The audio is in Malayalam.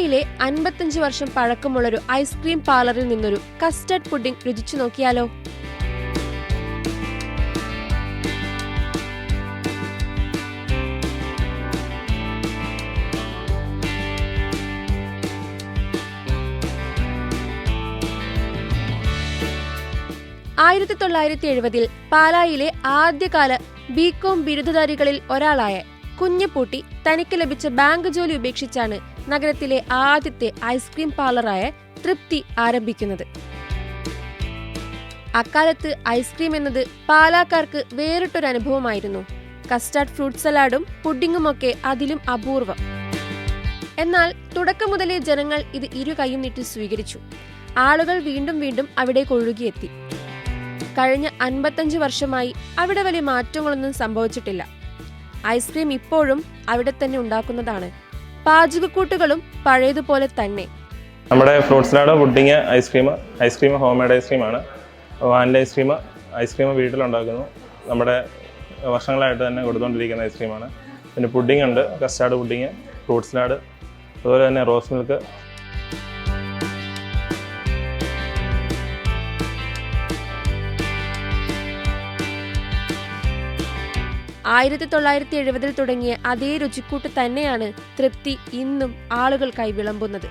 പാലായിലെ 55 വർഷം പഴക്കമുള്ളൊരു ഐസ്ക്രീം പാർലറിൽ നിന്നൊരു കസ്റ്റർഡ് പുഡിംഗ് രുചിച്ചു നോക്കിയാലോ? ആയിരത്തി 1970 പാലായിലെ ആദ്യകാല ബികോം ബിരുദധാരികളിൽ ഒരാളായ കുഞ്ഞപ്പൂട്ടി തനിക്ക് ലഭിച്ച ബാങ്ക് ജോലി ഉപേക്ഷിച്ചാണ് നഗരത്തിലെ ആദ്യത്തെ ഐസ്ക്രീം പാർലറായ തൃപ്തി ആരംഭിക്കുന്നത്. അക്കാലത്ത് ഐസ്ക്രീം എന്നത് പാലാക്കാർക്ക് വേറിട്ടൊരു അനുഭവമായിരുന്നു. കസ്റ്റാർഡ് ഫ്രൂട്ട് സലാഡും പുഡിങ്ങുമൊക്കെ അതിലും അപൂർവം. എന്നാൽ തുടക്കം മുതലേ ജനങ്ങൾ ഇത് ഇരു കൈയും നീട്ടി സ്വീകരിച്ചു. ആളുകൾ വീണ്ടും വീണ്ടും അവിടേക്ക് ഒഴുകിയെത്തി. കഴിഞ്ഞ 55 വർഷമായി അവിടെ വലിയ മാറ്റങ്ങളൊന്നും സംഭവിച്ചിട്ടില്ല. ഐസ്ക്രീം ഇപ്പോഴും അവിടെ തന്നെ ഉണ്ടാക്കുന്നതാണ്. പാചകക്കൂട്ടുകളും പഴയതുപോലെ തന്നെ. നമ്മുടെ fruit salad, pudding, ice cream home made ഐസ്ക്രീമാണ്. വാനില ഐസ്ക്രീം വീട്ടിലുണ്ടാക്കുന്നു. നമ്മുടെ വർഷങ്ങളായിട്ട് തന്നെ കൊടുത്തുകൊണ്ടിരിക്കുന്ന ഐസ്ക്രീമാണ്. പിന്നെ പുഡിങ് ഉണ്ട്, കസ്റ്റാർഡ് പുഡിങ്, ഫ്രൂട്ട് സലാഡ്, അതുപോലെ തന്നെ റോസ് മിൽക്ക്. ആയിരത്തി 1970 തുടങ്ങിയ അതേ രുചിക്കൂട്ട് തന്നെയാണ് തൃപ്തി ഇന്നും ആളുകൾക്കായി വിളമ്പുന്നത്.